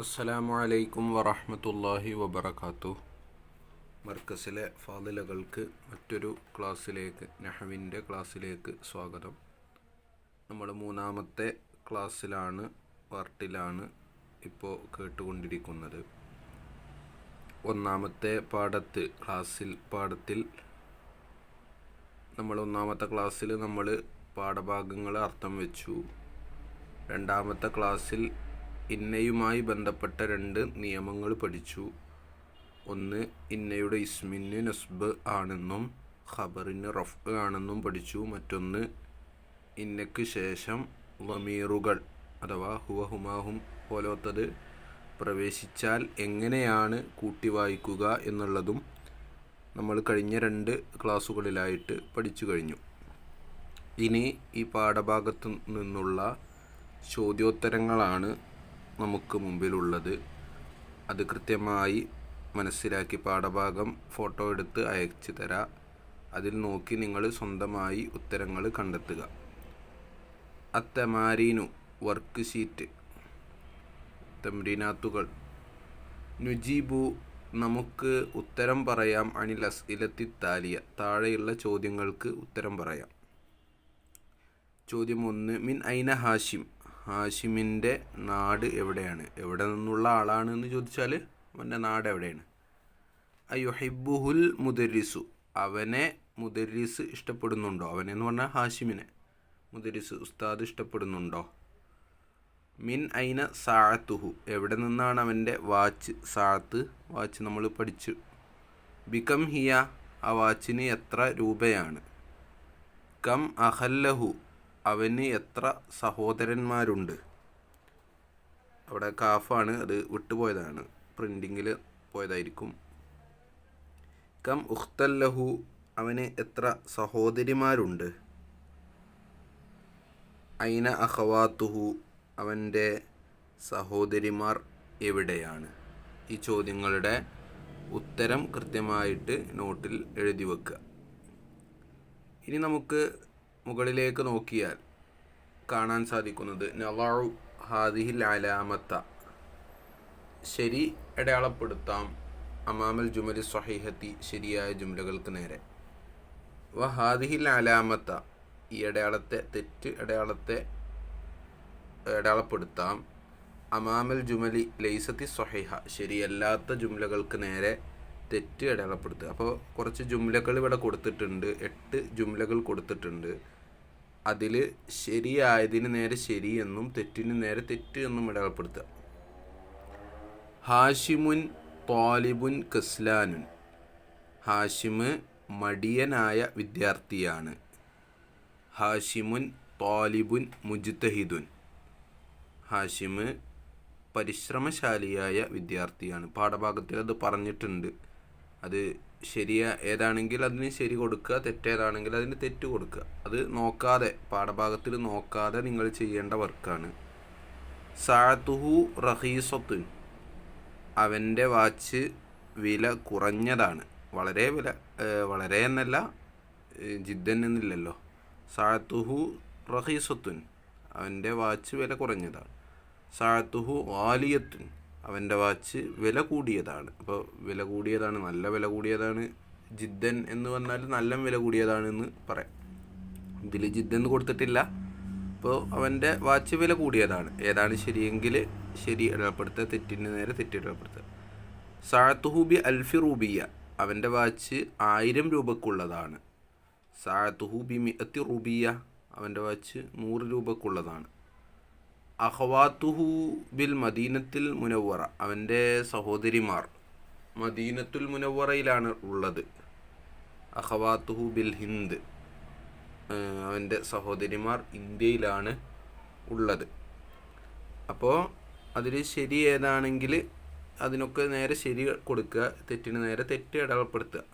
അസ്സലാമു അലൈക്കും വറഹ്മത്തുള്ളാഹി വബറകാതുഹു. മർക്കസിലെ ഫാദിലകൾക്ക് മറ്റൊരു ക്ലാസ്സിലേക്ക്, നഹ്വിൻ്റെ ക്ലാസ്സിലേക്ക് സ്വാഗതം. നമ്മൾ മൂന്നാമത്തെ ക്ലാസ്സിലാണ്, പാർട്ടിലാണ് ഇപ്പോൾ കേട്ടുകൊണ്ടിരിക്കുന്നത്. ഒന്നാമത്തെ പാഠത്തിൽ നമ്മൾ ഒന്നാമത്തെ ക്ലാസ്സിൽ നമ്മൾ പാഠഭാഗങ്ങൾ അർത്ഥം വെച്ചു. രണ്ടാമത്തെ ക്ലാസ്സിൽ ഇന്നയുമായി ബന്ധപ്പെട്ട രണ്ട് നിയമങ്ങൾ പഠിച്ചു. ഒന്ന്, ഇന്നയുടെ ഇസ്മിന് നസ്ബ് ആണെന്നും ഖബറിന് റഫ് ആണെന്നും പഠിച്ചു. മറ്റൊന്ന്, ഇന്നയ്ക്ക് ശേഷം വമീറുകൾ അഥവാ ഹുവ ഹുമാഹും പോലത്തത് പ്രവേശിച്ചാൽ എങ്ങനെയാണ് കൂട്ടി വായിക്കുക എന്നുള്ളതും നമ്മൾ കഴിഞ്ഞ രണ്ട് ക്ലാസ്സുകളിലായിട്ട് പഠിച്ചു കഴിഞ്ഞു. ഇനി ഈ പാഠഭാഗത്തു നിന്നുള്ള ചോദ്യോത്തരങ്ങളാണ് നമുക്ക് മുമ്പിലുള്ളത്. അത് കൃത്യമായി മനസ്സിലാക്കി പാഠഭാഗം ഫോട്ടോ എടുത്ത് അയച്ചു തരാം. അതിൽ നോക്കി നിങ്ങൾ സ്വന്തമായി ഉത്തരങ്ങൾ കണ്ടെത്തുക. അത്തമാരീനു വർക്ക് ഷീറ്റ്, തംരീനാത്തുകൾ. നുജീബു നമുക്ക് ഉത്തരം പറയാം. അനിൽ അസ്ഇലത്തി താലിയ, താഴെയുള്ള ചോദ്യങ്ങൾക്ക് ഉത്തരം പറയാം. ചോദ്യം 1, മിൻ ഐന ഹാഷിം, ഹാഷിമിൻ്റെ നാട് എവിടെയാണ്? എവിടെ നിന്നുള്ള ആളാണ് എന്ന് ചോദിച്ചാൽ അവൻ്റെ നാട് എവിടെയാണ്? അയുഹിബ്ബുഹുൽ മുദരിസു, അവനെ മുദരിസ് ഇഷ്ടപ്പെടുന്നുണ്ടോ? അവനെന്ന് പറഞ്ഞാൽ ഹാഷിമിനെ മുദരിസ് ഉസ്താദ് ഇഷ്ടപ്പെടുന്നുണ്ടോ? മിൻ ഐന സാഅത്തുഹു, എവിടെ നിന്നാണ് അവൻ്റെ വാച്ച്? സാഅത്ത് വാച്ച് നമ്മൾ പഠിച്ചു. ബികം ഹിയ, ആ വാച്ചിന് എത്ര രൂപയാണ്? കം അഹല്ലഹു, അവന് എത്ര സഹോദരന്മാരുണ്ട്? അവിടെ കാഫാണ്, അത് വിട്ടുപോയതാണ്, പ്രിൻറ്റിങ്ങിൽ പോയതായിരിക്കും. കം ഉഖ്തല്ലഹു, അവന് എത്ര സഹോദരിമാരുണ്ട്? ഐന അഖവാത്തുഹു, അവൻ്റെ സഹോദരിമാർ എവിടെയാണ്? ഈ ചോദ്യങ്ങളുടെ ഉത്തരം കൃത്യമായിട്ട് നോട്ടിൽ എഴുതി വെക്കുക. ഇനി നമുക്ക് മുകളിലേക്ക് നോക്കിയാൽ കാണാൻ സാധിക്കുന്നത് നളഉ ഹാദിഹിൽ അലാമത്ത, ശരി അടയാളപ്പെടുത്താം. അമാമൽ ജുമലി സ്വഹീഹത്തി, ശരിയായ ജുംലകൾക്ക് നേരെ. വ ഹാദിഹിൽ അലാമത്ത, ഈ അടയാളത്തെ, തെറ്റ് അടയാളത്തെ അടയാളപ്പെടുത്താം. അമാമൽ ജുമലി ലൈസത്തി സ്വഹീഹ, ശരിയല്ലാത്ത ജുംലകൾക്ക് നേരെ തെറ്റ് അടയാളപ്പെടുത്തുക. അപ്പോൾ കുറച്ച് ജുംലകൾ ഇവിടെ കൊടുത്തിട്ടുണ്ട്, 8 ജുംലകൾ കൊടുത്തിട്ടുണ്ട്. അതിൽ ശരിയായതിന് നേരെ ശരി എന്നും തെറ്റിന് നേരെ തെറ്റ് എന്നും അടയാളപ്പെടുത്തുക. ഹാഷിമുൻ ത്വാലിബുൻ കസ്ലാനുൻ, ഹാഷിമ് മടിയനായ വിദ്യാർത്ഥിയാണ്. ഹാഷിമുൻ ത്വാലിബുൻ മുജ്തഹിദുൻ, ഹാഷിമ് പരിശ്രമശാലിയായ വിദ്യാർത്ഥിയാണ്. പാഠഭാഗത്തിൽ അത് പറഞ്ഞിട്ടുണ്ട്. അത് ഏതാണെങ്കിൽ അതിന് ശരി കൊടുക്കുക, തെറ്റേതാണെങ്കിൽ അതിന് തെറ്റ് കൊടുക്കുക. അത് നോക്കാതെ, പാഠഭാഗത്തിൽ നോക്കാതെ നിങ്ങൾ ചെയ്യേണ്ട വർക്കാണ്. സാഅത്തുഹു റഖീസത്തുൻ, അവൻ്റെ വാച്ച് വില കുറഞ്ഞതാണ്. വളരെ എന്നല്ല, ജിദ്ദൻ എന്നില്ലല്ലോ. സാഅത്തുഹു റഖീസത്തുൻ, അവൻ്റെ വാച്ച് വില കുറഞ്ഞതാണ്. സാഅത്തുഹു ഗാലിയത്തുൻ, അവൻ്റെ വാച്ച് വില കൂടിയതാണ്. അപ്പോൾ വില കൂടിയതാണ്, നല്ല വില കൂടിയതാണ്. ജിദ്ദൻ എന്ന് പറഞ്ഞാൽ നല്ല വില കൂടിയതാണെന്ന് പറയാം. ഇതിൽ ജിദ്ദൻ കൊടുത്തിട്ടില്ല. അപ്പോൾ അവൻ്റെ വാച്ച് വില കൂടിയതാണ്. ഏതാണ് ശരിയെങ്കിൽ ശരി ഇടപെടുത്തുക, തെറ്റിന് നേരെ തെറ്റി ഇടപെടുത്തുക. സാഅത്തുഹു ബി അൽഫി റൂബിയ, അവൻ്റെ വാച്ച് 1000 രൂപക്കുള്ളതാണ്. സാഅത്തുഹു ബി മിഅത്തി റൂബിയ, അവൻ്റെ വാച്ച് 100 രൂപക്കുള്ളതാണ്. അഖവാത്തുഹു ബിൽ മദീനത്തുൽ മുനവ്വറ, അവൻ്റെ സഹോദരിമാർ മദീനത്തുൽ മുനവ്വറയിലാണ് ഉള്ളത്. അഖവാത്തുഹു ബിൽ ഹിന്ദ്, അവൻ്റെ സഹോദരിമാർ ഇന്ത്യയിലാണ് ഉള്ളത്. അപ്പോൾ അതിൽ ശരി ഏതാണെങ്കിൽ അതിനൊക്കെ നേരെ ശരി കൊടുക്കുക, തെറ്റിന് നേരെ തെറ്റ് അടയാളപ്പെടുത്തുക.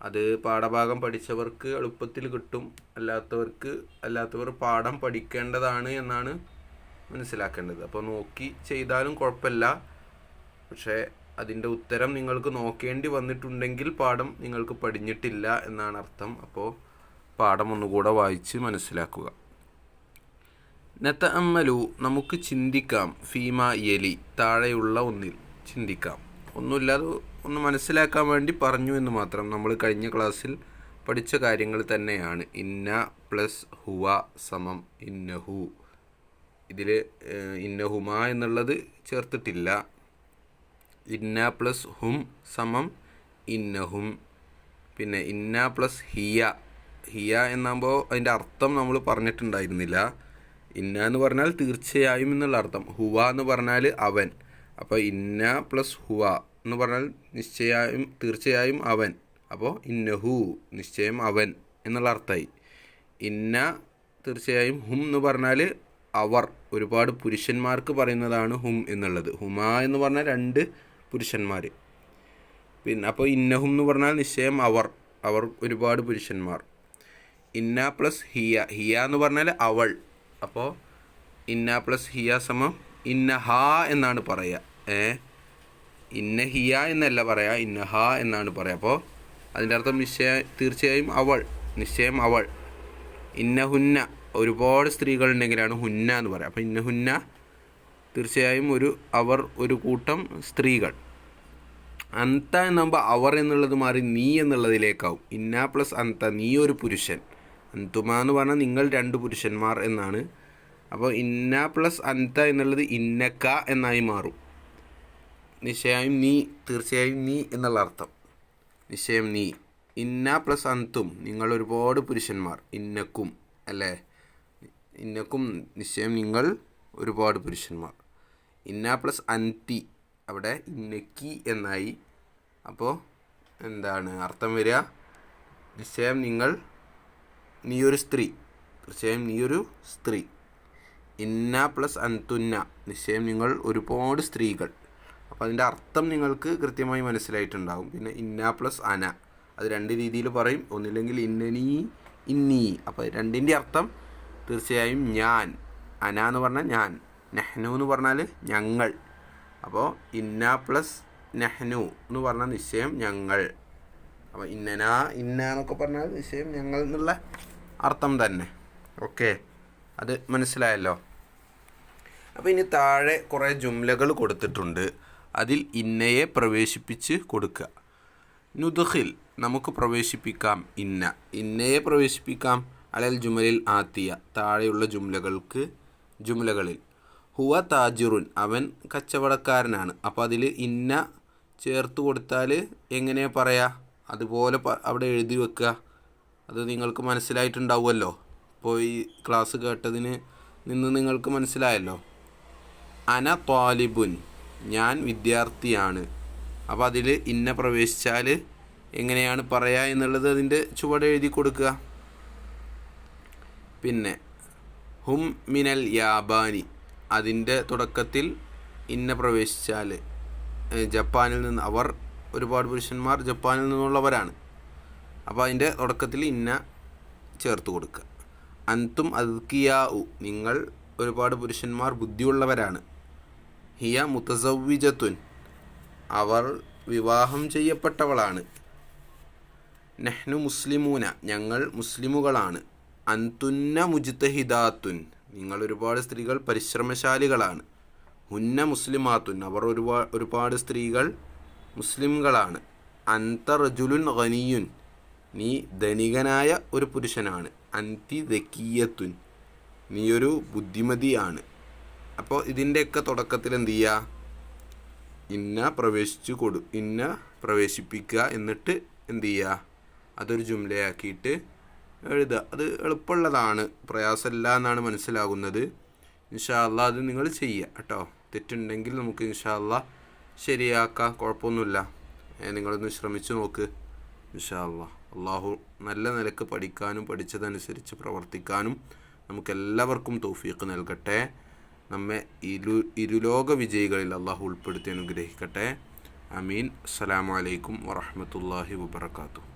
അത് പാഠഭാഗം പഠിച്ചവർക്ക് എളുപ്പത്തിൽ കിട്ടും. അല്ലാത്തവർ പാഠം പഠിക്കേണ്ടതാണ് എന്നാണ് മനസ്സിലാക്കേണ്ടത്. അപ്പോൾ നോക്കി ചെയ്താലും കുഴപ്പമില്ല. പക്ഷേ അതിൻ്റെ ഉത്തരം നിങ്ങൾക്ക് നോക്കേണ്ടി വന്നിട്ടുണ്ടെങ്കിൽ പാഠം നിങ്ങൾക്ക് പഠിഞ്ഞിട്ടില്ല എന്നാണ് അർത്ഥം. അപ്പോൾ പാഠം ഒന്നുകൂടെ വായിച്ച് മനസ്സിലാക്കുക. നതഅമ്മലു നമുക്ക് ചിന്തിക്കാം, ഫീമ യലി താഴെയുള്ള ഒന്നിൽ ചിന്തിക്കാം. ഒന്നുമില്ലാതെ ഒന്ന് മനസ്സിലാക്കാൻ വേണ്ടി പറഞ്ഞു എന്ന് മാത്രം. നമ്മൾ കഴിഞ്ഞ ക്ലാസ്സിൽ പഠിച്ച കാര്യങ്ങൾ തന്നെയാണ്. ഇന്ന പ്ലസ് ഹുവ സമം ഇന്നഹു. ഇതിൽ ഇന്നഹുമ എന്നുള്ളത് ചേർത്തിട്ടില്ല. ഇന്ന പ്ലസ് ഹും സമം ഇന്നഹും. പിന്നെ ഇന്ന പ്ലസ് ഹിയ. ഹിയ എന്നാകുമ്പോൾ അതിൻ്റെ അർത്ഥം നമ്മൾ പറഞ്ഞിട്ടുണ്ടായിരുന്നില്ല. ഇന്ന എന്ന് പറഞ്ഞാൽ തീർച്ചയായും എന്നുള്ള അർത്ഥം. ഹുവ എന്ന് പറഞ്ഞാൽ അവൻ. അപ്പോൾ ഇന്ന പ്ലസ് ഹുവ എന്ന് പറഞ്ഞാൽ തീർച്ചയായും അവൻ. അപ്പോൾ ഇന്നഹു നിശ്ചയം അവൻ എന്നുള്ള അർത്ഥമായി. ഇന്ന തീർച്ചയായും. ഹും എന്ന് പറഞ്ഞാൽ അവർ. ഒരുപാട് പുരുഷന്മാർക്ക് പറയുന്നതാണ് ഹും എന്നുള്ളത്. ഹുമ എന്ന് പറഞ്ഞാൽ 2 പുരുഷന്മാർ. പിന്നെ അപ്പോൾ ഇന്നഹും എന്ന് പറഞ്ഞാൽ നിശ്ചയം അവർ ഒരുപാട് പുരുഷന്മാർ. ഇന്ന പ്ലസ് ഹിയ. ഹിയ എന്ന് പറഞ്ഞാൽ അവൾ. അപ്പോൾ ഇന്ന പ്ലസ് ഹിയ സമം ഇന്നഹ എന്നാണ് പറയുക. ഇന്ന ഹിയ എന്നല്ല പറയുക, ഇന്നഹ എന്നാണ് പറയുക. അപ്പോൾ അതിൻ്റെ അർത്ഥം തീർച്ചയായും അവൾ, നിശ്ചയം അവൾ. ഇന്നഹുന്ന ഒരുപാട് സ്ത്രീകളുണ്ടെങ്കിലാണ് ഹുന്ന എന്ന് പറയുക. അപ്പോൾ ഇന്നഹുന്ന തീർച്ചയായും ഒരു കൂട്ടം സ്ത്രീകൾ. അന്ത എന്നാകുമ്പോൾ അവർ എന്നുള്ളത് മാറി നീ എന്നുള്ളതിലേക്കാവും. ഇന്ന പ്ലസ് അന്ത, നീ ഒരു പുരുഷൻ. അന്തുമ എന്ന് പറഞ്ഞാൽ നിങ്ങൾ 2 പുരുഷന്മാർ എന്നാണ്. അപ്പോൾ ഇന്ന പ്ലസ് അന്ത എന്നുള്ളത് ഇന്നക്ക എന്നായി മാറും. നിശ്ചയം നീ, തീർച്ചയായും നീ എന്നുള്ള അർത്ഥം. നിശ്ചയം നീ. ഇന്ന പ്ലസ് അന്തും, നിങ്ങൾ ഒരുപാട് പുരുഷന്മാർ. ഇന്നക്കും അല്ലേ, ഇന്നക്കും നിശ്ചയം നിങ്ങൾ ഒരുപാട് പുരുഷന്മാർ. ഇന്ന പ്ലസ് അന്തി, അവിടെ ഇന്നക്കി എന്നായി. അപ്പോൾ എന്താണ് അർത്ഥം വരിക? നിശ്ചയം നീയൊരു സ്ത്രീ, തീർച്ചയായും നീയൊരു സ്ത്രീ. ഇന്ന പ്ലസ് അന്തുന്ന, നിശ്ചയം നിങ്ങൾ ഒരുപാട് സ്ത്രീകൾ. അപ്പോൾ അതിൻ്റെ അർത്ഥം നിങ്ങൾക്ക് കൃത്യമായി മനസ്സിലായിട്ടുണ്ടാകും. പിന്നെ ഇന്ന പ്ലസ് അന, അത് 2 രീതിയിൽ പറയും. ഒന്നില്ലെങ്കിൽ ഇന്നനീ, ഇന്നി. അപ്പോൾ 2ൻ്റെ അർത്ഥം തീർച്ചയായും ഞാൻ. അന എന്ന് പറഞ്ഞാൽ ഞാൻ, നെഹ്നു എന്ന് പറഞ്ഞാൽ ഞങ്ങൾ. അപ്പോൾ ഇന്ന പ്ലസ് നെഹ്നു എന്ന് പറഞ്ഞാൽ നിശ്ചയം ഞങ്ങൾ. അപ്പോൾ ഇന്ന എന്നൊക്കെ പറഞ്ഞാൽ നിശ്ചയം ഞങ്ങൾ എന്നുള്ള അർത്ഥം തന്നെ. ഓക്കെ, അത് മനസ്സിലായല്ലോ. അപ്പോൾ ഇനി താഴെ കുറേ ജുംലകൾ കൊടുത്തിട്ടുണ്ട്. അതിൽ ഇന്നയെ പ്രവേശിപ്പിച്ച് കൊടുക്കുക. നുദ്ഖിൽ നമുക്ക് പ്രവേശിപ്പിക്കാം. ഇന്നയെ പ്രവേശിപ്പിക്കാം. അലൽ ജുമലിൽ ആത്തിയ താഴെയുള്ള ജുംലകളിൽ. ഹുവ താജിറുൻ, അവൻ കച്ചവടക്കാരനാണ്. അപ്പോൾ അതിൽ ഇന്ന ചേർത്ത് കൊടുത്താൽ എങ്ങനെയാണ് പറയുക? അതുപോലെ അവിടെ എഴുതി വെക്കുക. അത് നിങ്ങൾക്ക് മനസ്സിലായിട്ടുണ്ടാവുമല്ലോ. ഇപ്പോൾ ഈ ക്ലാസ് കേട്ടതിന് നിന്ന് നിങ്ങൾക്ക് മനസ്സിലായല്ലോ. അന ത്വാലിബുൻ, ഞാൻ വിദ്യാർത്ഥിയാണ്. അപ്പോൾ അതിൽ ഇന്ന പ്രവേശിച്ചാൽ എങ്ങനെയാണ് പറയുക എന്നുള്ളത് അതിൻ്റെ ചുവടെ എഴുതി കൊടുക്കുക. പിന്നെ ഹും മിനൽ യാബാനി, അതിൻ്റെ തുടക്കത്തിൽ ഇന്ന പ്രവേശിച്ചാൽ ജപ്പാനിൽ നിന്ന്, അവർ ഒരുപാട് പുരുഷന്മാർ ജപ്പാനിൽ നിന്നുള്ളവരാണ്. അപ്പോൾ അതിൻ്റെ തുടക്കത്തിൽ ഇന്ന ചേർത്ത് കൊടുക്കുക. അൻതും അദ്കിയാഉ, നിങ്ങൾ ഒരുപാട് പുരുഷന്മാർ ബുദ്ധിയുള്ളവരാണ്. ഹിയ മുതസവ്വിജത്തുൻ, അവർ വിവാഹം ചെയ്യപ്പെട്ടവളാണ്. നഹ്നു മുസ്ലിമൂന, ഞങ്ങൾ മുസ്ലിമുകളാണ്. അൻതുന്ന മുജ്തഹിദാത്തുൻ, നിങ്ങൾ ഒരുപാട് സ്ത്രീകൾ പരിശ്രമശാലികളാണ്. ഹുന്ന മുസ്ലിമാത്തുൻ, അവർ ഒരുപാട് സ്ത്രീകൾ മുസ്ലിംകളാണ്. അന്ത റജുലുൻ ഗനിയുൻ, നീ ധനികനായ ഒരു പുരുഷനാണ്. അന്തി ദക്കിയത്തുൻ, നീയൊരു ബുദ്ധിമതിയാണ്. അപ്പോൾ ഇതിൻ്റെയൊക്കെ തുടക്കത്തിൽ എന്ത് ചെയ്യുക? ഇന്ന പ്രവേശിപ്പിക്കുക. എന്നിട്ട് എന്ത് ചെയ്യുക? അതൊരു ജുംലയാക്കിയിട്ട് എഴുതുക. അത് എളുപ്പമുള്ളതാണ്, പ്രയാസമില്ല എന്നാണ് മനസ്സിലാകുന്നത്. ഇൻഷാ അള്ളാ അത് നിങ്ങൾ ചെയ്യുക കേട്ടോ. തെറ്റുണ്ടെങ്കിൽ നമുക്ക് ഇൻഷാ അള്ളാ ശരിയാക്കാം, കുഴപ്പമൊന്നുമില്ല. നിങ്ങളൊന്ന് ശ്രമിച്ചു നോക്ക് ഇൻഷാ അള്ളാ. അള്ളാഹു നല്ല നിലക്ക് പഠിക്കാനും പഠിച്ചതനുസരിച്ച് പ്രവർത്തിക്കാനും നമുക്കെല്ലാവർക്കും തൗഫീഖ് നൽകട്ടെ. നമ്മെ ഇരുലോക വിജയികളിൽ അള്ളാഹു ഉൾപ്പെടുത്തി അനുഗ്രഹിക്കട്ടെ. ആമീൻ. അസ്സലാമു അലൈക്കും വറഹ്മത്തുള്ളാഹി വബറകാതുഹു.